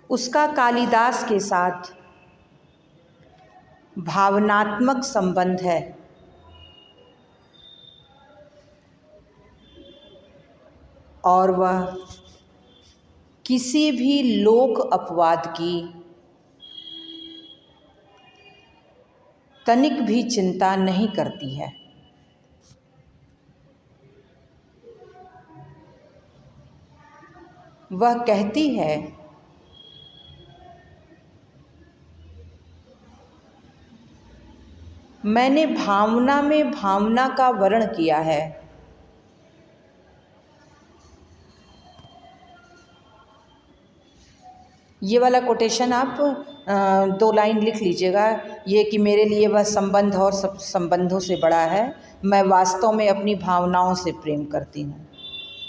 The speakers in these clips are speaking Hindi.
उसका कालिदास के साथ भावनात्मक संबंध है और वह किसी भी लोक अपवाद की तनिक भी चिंता नहीं करती है। वह कहती है, मैंने भावना में भावना का वर्ण किया है। ये वाला कोटेशन आप 2 लाइन लिख लीजिएगा, ये कि मेरे लिए वह संबंध और सब संबंधों से बड़ा है, मैं वास्तव में अपनी भावनाओं से प्रेम करती हूँ,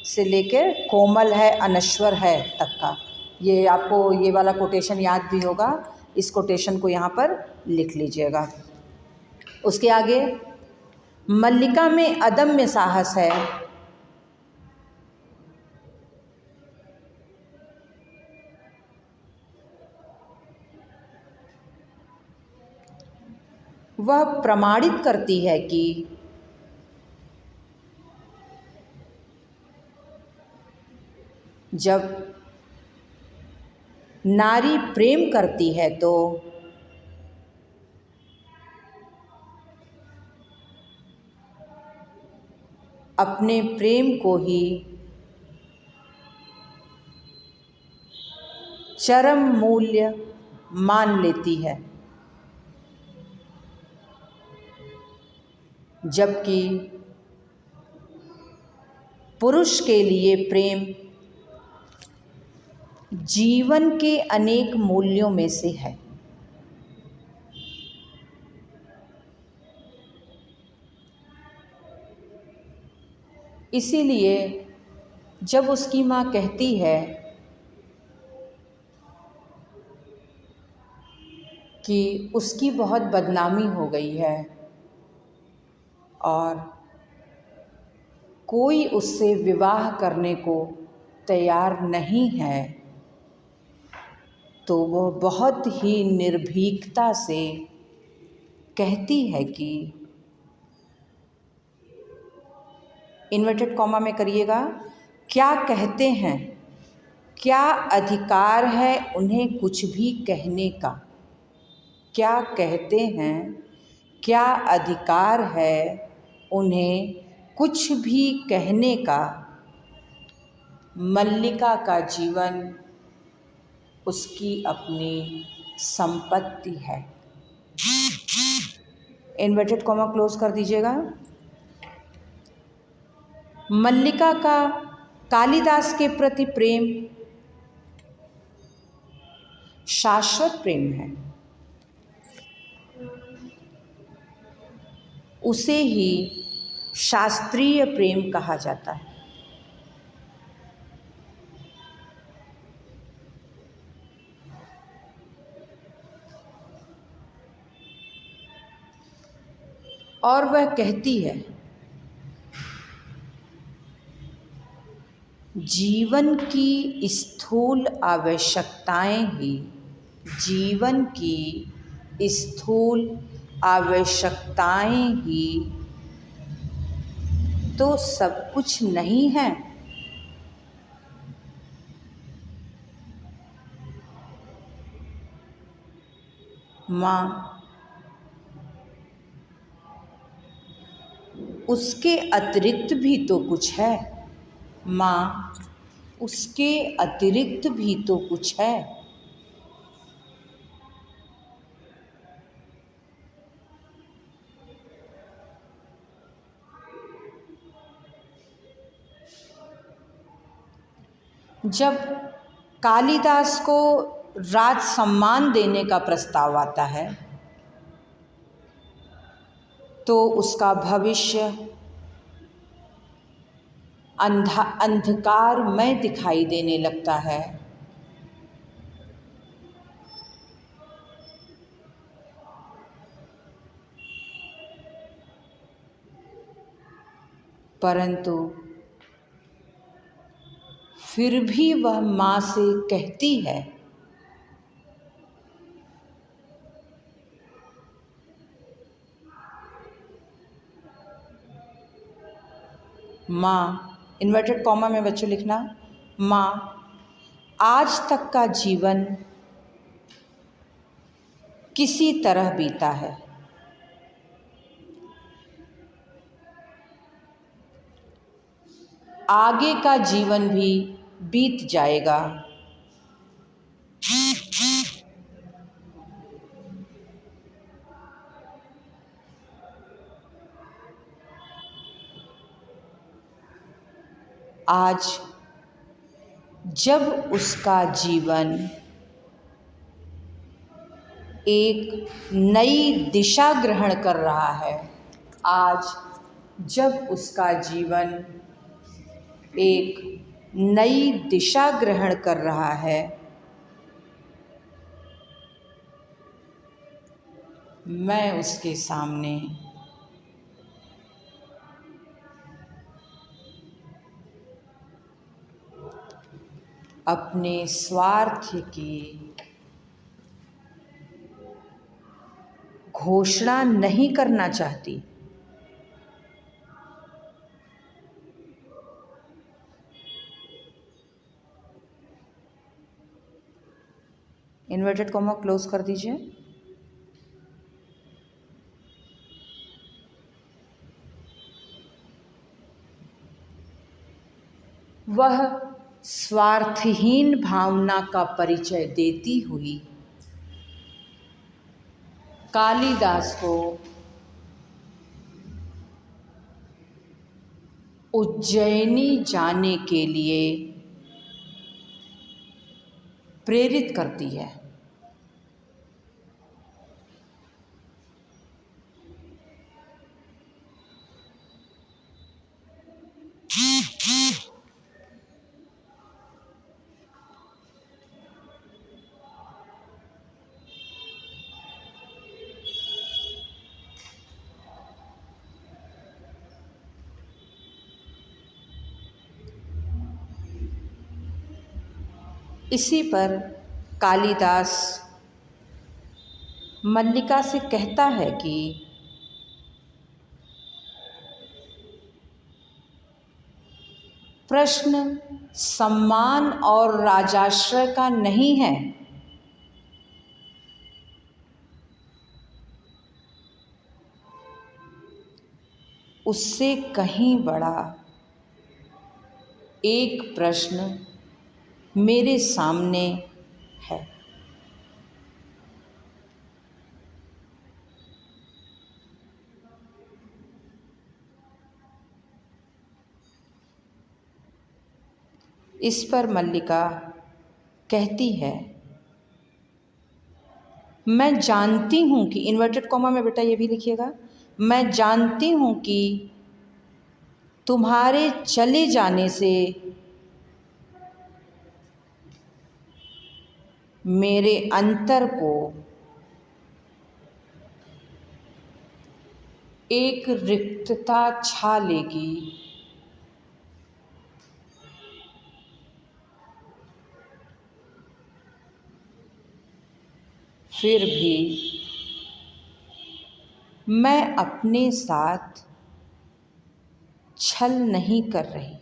से लेकर कोमल है अनश्वर है तक का। ये आपको ये वाला कोटेशन याद भी होगा, इस कोटेशन को यहाँ पर लिख लीजिएगा। उसके आगे, मल्लिका में अदम्य साहस है, वह प्रमाणित करती है कि जब नारी प्रेम करती है तो अपने प्रेम को ही चरम मूल्य मान लेती है, जबकि पुरुष के लिए प्रेम जीवन के अनेक मूल्यों में से है। इसीलिए जब उसकी माँ कहती है कि उसकी बहुत बदनामी हो गई है और कोई उससे विवाह करने को तैयार नहीं है, तो वह बहुत ही निर्भीकता से कहती है कि, इन्वर्टेड कॉमा में करिएगा, क्या कहते हैं, क्या अधिकार है उन्हें कुछ भी कहने का। क्या कहते हैं, क्या अधिकार है उन्हें कुछ भी कहने का। मल्लिका का जीवन उसकी अपनी संपत्ति है। इन्वर्टेड कॉमा क्लोज कर दीजिएगा। मल्लिका का कालिदास के प्रति प्रेम शाश्वत प्रेम है। उसे ही शास्त्रीय प्रेम कहा जाता है। और वह कहती है, जीवन की स्थूल आवश्यकताएं ही, जीवन की स्थूल आवश्यकताएं ही तो सब कुछ नहीं है। माँ, उसके अतिरिक्त भी तो कुछ है। माँ, उसके अतिरिक्त भी तो कुछ है। जब कालिदास को राज सम्मान देने का प्रस्ताव आता है तो उसका भविष्य अंधकारमय दिखाई देने लगता है। परंतु फिर भी वह माँ से कहती है माँ, इन्वर्टेड कॉमा में बच्चों लिखना, माँ, आज तक का जीवन किसी तरह बीता है। आगे का जीवन भी बीत जाएगा। आज जब उसका जीवन एक नई दिशा ग्रहण कर रहा है, आज जब उसका जीवन एक नई दिशा ग्रहण कर रहा है, मैं उसके सामने अपने स्वार्थ की घोषणा नहीं करना चाहती। इन्वर्टेड कॉमा क्लोज कर दीजिए। वह स्वार्थहीन भावना का परिचय देती हुई कालिदास को उज्जैनी जाने के लिए प्रेरित करती है। इसी पर कालिदास मल्लिका से कहता है कि प्रश्न सम्मान और राजाश्रय का नहीं है, उससे कहीं बड़ा एक प्रश्न मेरे सामने है। इस पर मल्लिका कहती है, मैं जानती हूँ कि, इन्वर्टेड कॉमा में बेटा ये भी लिखिएगा, मैं जानती हूँ कि तुम्हारे चले जाने से मेरे अंतर को एक रिक्तता छा लेगी। फिर भी मैं अपने साथ छल नहीं कर रही।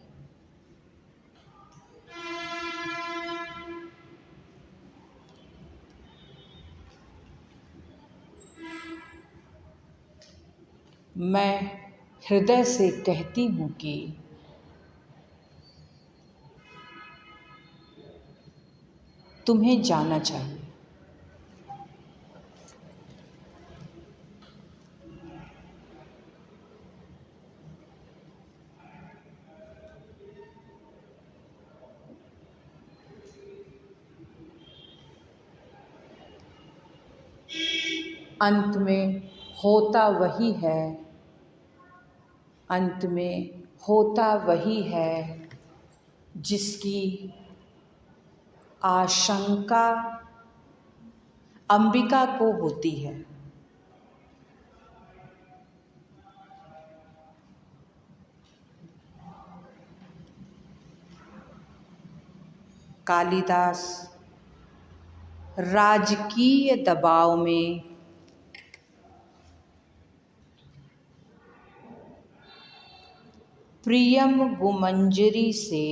मैं हृदय से कहती हूँ कि तुम्हें जाना चाहिए। अंत में होता वही है, अंत में होता वही है जिसकी आशंका अंबिका को होती है। कालिदास राजकीय दबाव में प्रियम गुमंजरी से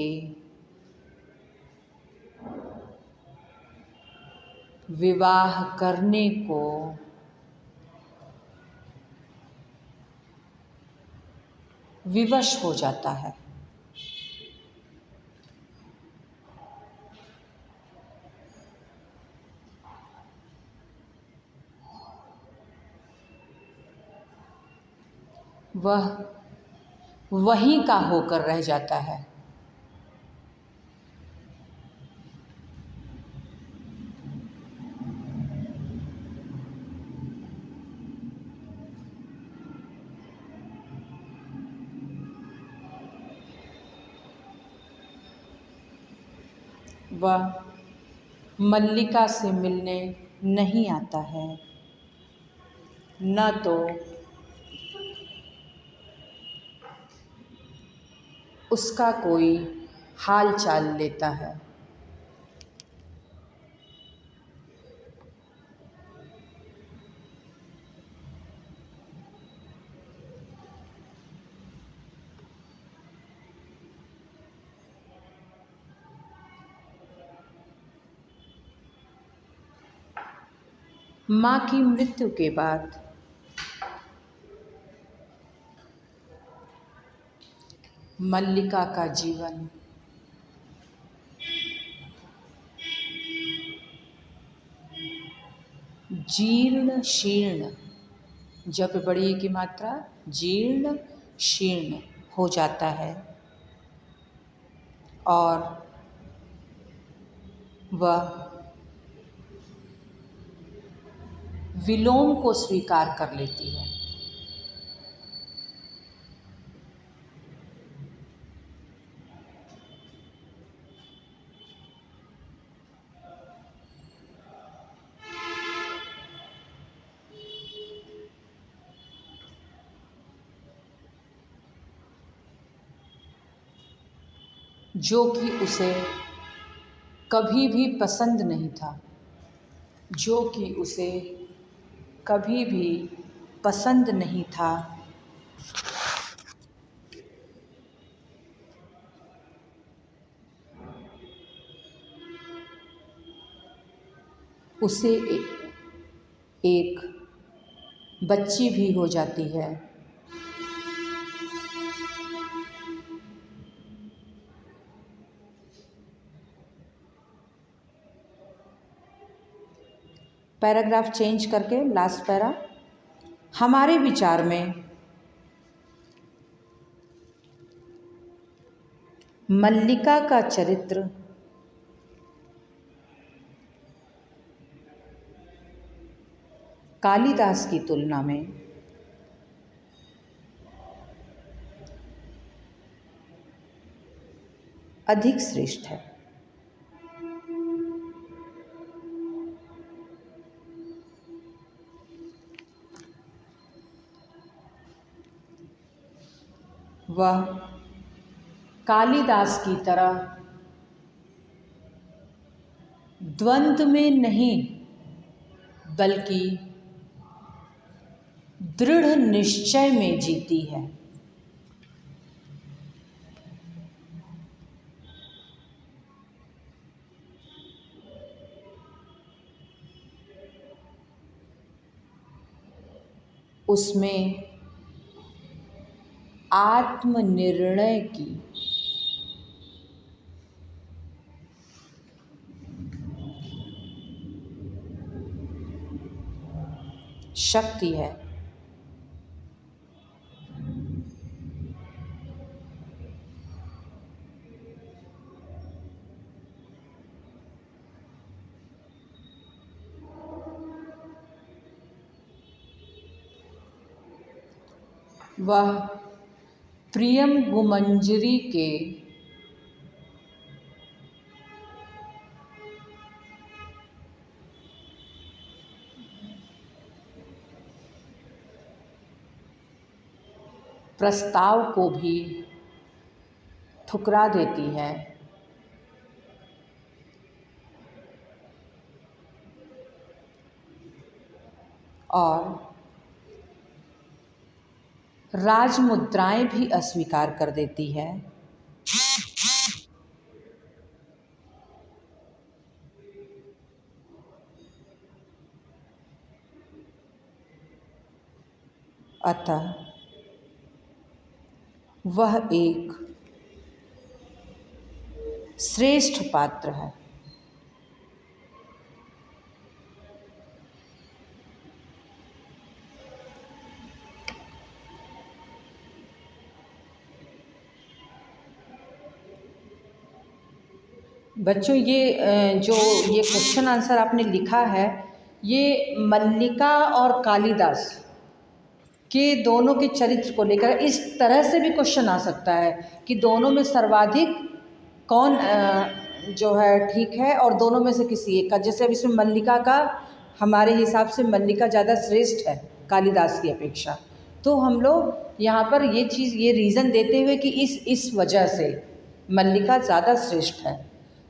विवाह करने को विवश हो जाता है। वह वहीं का होकर रह जाता है। वह मल्लिका से मिलने नहीं आता है, न तो उसका कोई हाल चाल लेता है। माँ की मृत्यु के बाद मल्लिका का जीवन जीर्ण शीर्ण, जब बड़ी की मात्रा जीर्ण शीर्ण हो जाता है और वह विलोम को स्वीकार कर लेती है। जो कि उसे कभी भी पसंद नहीं था, जो कि उसे कभी भी पसंद नहीं था, उसे एक बच्ची भी हो जाती है। पैराग्राफ चेंज करके लास्ट पैरा। हमारे विचार में मल्लिका का चरित्र कालिदास की तुलना में अधिक श्रेष्ठ है। वह कालिदास की तरह द्वंद्व में नहीं, बल्कि दृढ़ निश्चय में जीती है। उसमें आत्मनिर्णय की शक्ति है। वह प्रियम गुमंजरी के प्रस्ताव को भी ठुकरा देती है और राजमुद्राएं भी अस्वीकार कर देती है। अतः वह एक श्रेष्ठ पात्र है। बच्चों जो ये क्वेश्चन आंसर आपने लिखा है, ये मल्लिका और कालिदास के दोनों के चरित्र को लेकर इस तरह से भी क्वेश्चन आ सकता है कि दोनों में सर्वाधिक कौन जो है ठीक है, और दोनों में से किसी एक का। जैसे अब इसमें मल्लिका का, हमारे हिसाब से मल्लिका ज़्यादा श्रेष्ठ है कालिदास की अपेक्षा। तो हम लोग यहाँ पर ये रीज़न देते हुए कि इस वजह से मल्लिका ज़्यादा श्रेष्ठ है,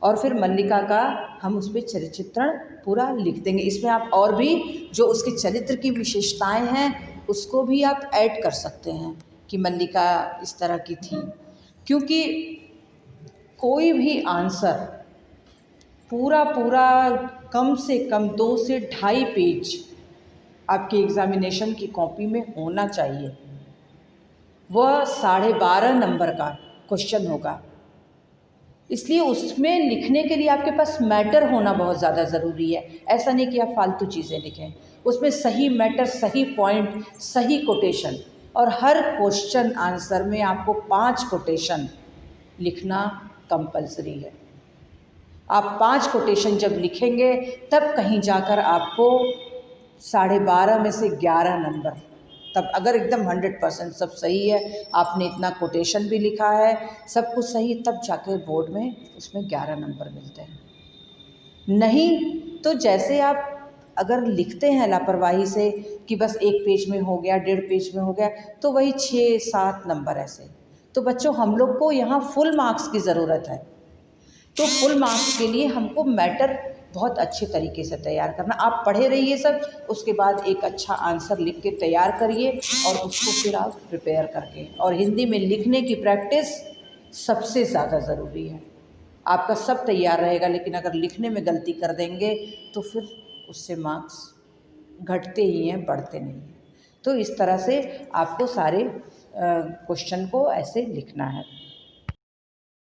और फिर मल्लिका का हम उस पर चरित्र चित्रण पूरा लिख देंगे। इसमें आप और भी जो उसके चरित्र की विशेषताएं हैं उसको भी आप ऐड कर सकते हैं कि मल्लिका इस तरह की थी। क्योंकि कोई भी आंसर पूरा कम से कम 2 से 2.5 पेज आपके एग्ज़ामिनेशन की कॉपी में होना चाहिए। वह 12.5 नंबर का क्वेश्चन होगा, इसलिए उसमें लिखने के लिए आपके पास मैटर होना बहुत ज़्यादा ज़रूरी है। ऐसा नहीं कि आप फालतू चीज़ें लिखें, उसमें सही मैटर, सही पॉइंट, सही कोटेशन, और हर क्वेश्चन आंसर में आपको 5 कोटेशन लिखना कंपलसरी है। आप 5 कोटेशन जब लिखेंगे तब कहीं जाकर आपको 12.5 में से 11 नंबर, तब अगर एकदम 100% सब सही है, आपने इतना कोटेशन भी लिखा है, सब कुछ सही, तब जाकर बोर्ड में उसमें 11 नंबर मिलते हैं। नहीं तो जैसे आप अगर लिखते हैं लापरवाही से कि बस 1 पेज में हो गया, 1.5 पेज में हो गया, तो वही 6-7 नंबर ऐसे। तो बच्चों हम लोग को यहाँ फुल मार्क्स की ज़रूरत है। तो फुल मार्क्स के लिए हमको मैटर बहुत अच्छे तरीके से तैयार करना। आप पढ़े रहिए सब, उसके बाद एक अच्छा आंसर लिख के तैयार करिए और उसको फिर आप प्रिपेयर करके, और हिंदी में लिखने की प्रैक्टिस सबसे ज़्यादा ज़रूरी है। आपका सब तैयार रहेगा, लेकिन अगर लिखने में गलती कर देंगे तो फिर उससे मार्क्स घटते ही हैं, बढ़ते नहीं हैं। तो इस तरह से आपको सारे क्वेश्चन को ऐसे लिखना है।